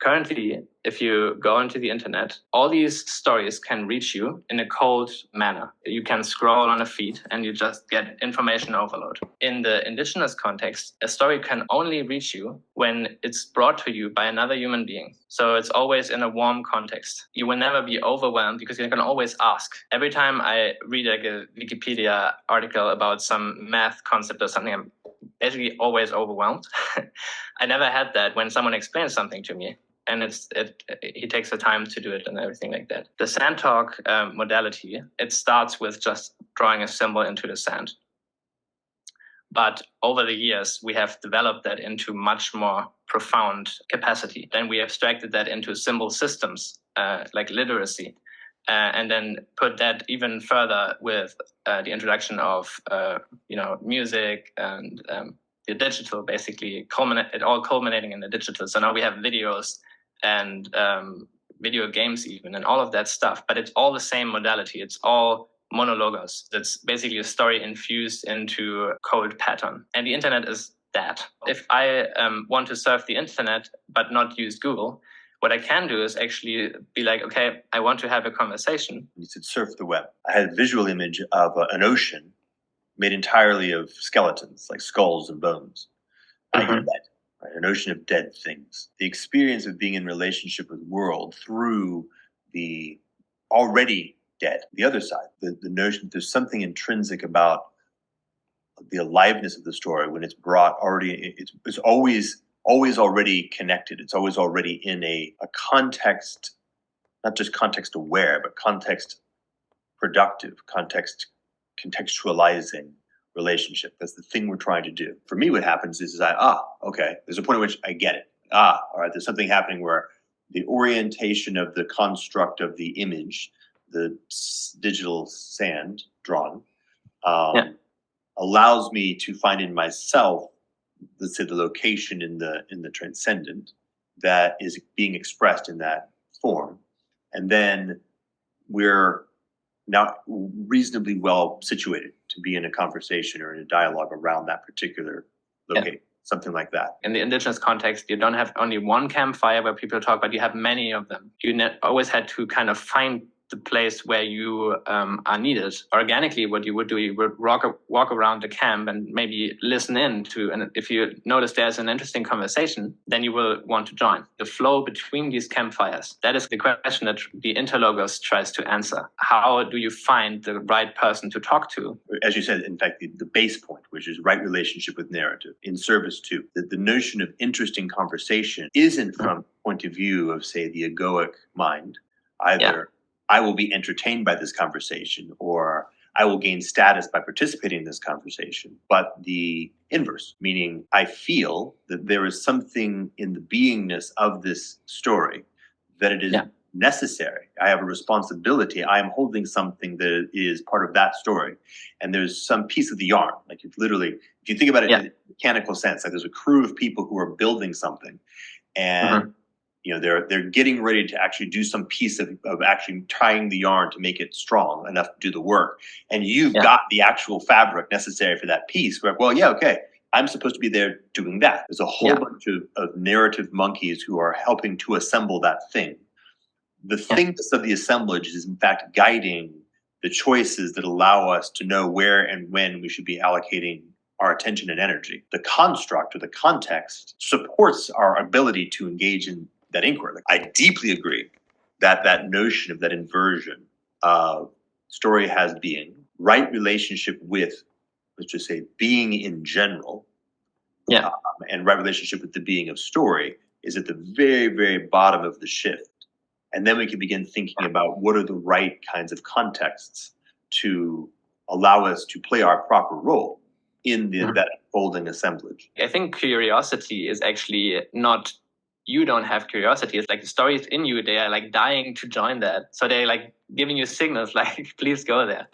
Currently, if you go into the internet, all these stories can reach you in a cold manner. You can scroll on a feed and you just get information overload. In the indigenous context, a story can only reach you when it's brought to you by another human being. So it's always in a warm context. You will never be overwhelmed because you can always ask. Every time I read a Wikipedia article about some math concept or something, I'm basically always overwhelmed. I never had that when someone explains something to me. And he takes the time to do it and everything like that. The sand talk modality, it starts with just drawing a symbol into the sand. But over the years, we have developed that into much more profound capacity. Then we abstracted that into symbol systems, like literacy, and then put that even further with the introduction of music and the digital, basically, it all culminating in the digital. So now we have videos and video games even, and all of that stuff. But it's all the same modality. It's all monologos. It's basically a story infused into a code pattern. And the internet is that. If I want to surf the internet but not use Google, what I can do is actually be like, okay, I want to have a conversation. You said surf the web. I had a visual image of an ocean made entirely of skeletons, like skulls and bones. You're dead, right? An ocean of dead things. The experience of being in relationship with the world through the already dead, the other side, the notion that there's something intrinsic about the aliveness of the story when it's brought already, it's always already connected. It's always already in a context, not just context aware, but context productive, contextualizing relationship. That's the thing we're trying to do. For me, what happens is okay, there's a point at which I get it. All right, there's something happening where the orientation of the construct of the image, the digital sand drawn, allows me to find in myself, let's say, the location in the transcendent that is being expressed in that form. And then we're now reasonably well situated to be in a conversation or in a dialogue around that particular location, something like that. In the indigenous context, you don't have only one campfire where people talk, but you have many of them. You always had to kind of find the place where you are needed. Organically, what you would do, you would walk around the camp and maybe listen in to, and if you notice there's an interesting conversation, then you will want to join. The flow between these campfires, that is the question that the interlogos tries to answer. How do you find the right person to talk to? As you said, in fact, the base point, which is right relationship with narrative, in service to, that the notion of interesting conversation isn't from the point of view of, say, the egoic mind, either I will be entertained by this conversation or I will gain status by participating in this conversation, but the inverse, meaning I feel that there is something in the beingness of this story that it is necessary. I have a responsibility. I am holding something that is part of that story. And there's some piece of the yarn. Like if you think about it in a mechanical sense, like there's a crew of people who are building something and they're getting ready to actually do some piece of actually tying the yarn to make it strong enough to do the work. And you've got the actual fabric necessary for that piece. Where, I'm supposed to be there doing that. There's a whole bunch of narrative monkeys who are helping to assemble that thing. The thingness of the assemblage is in fact guiding the choices that allow us to know where and when we should be allocating our attention and energy. The construct or the context supports our ability to engage in that inquiry. Like, I deeply agree that notion of that inversion of story has being, right relationship with, let's just say, being in general, and right relationship with the being of story is at the very, very bottom of the shift. And then we can begin thinking about what are the right kinds of contexts to allow us to play our proper role in that unfolding assemblage. I think curiosity is actually not, you don't have curiosity. It's like the stories in you, they are like dying to join that. So they're like giving you signals like, please go there.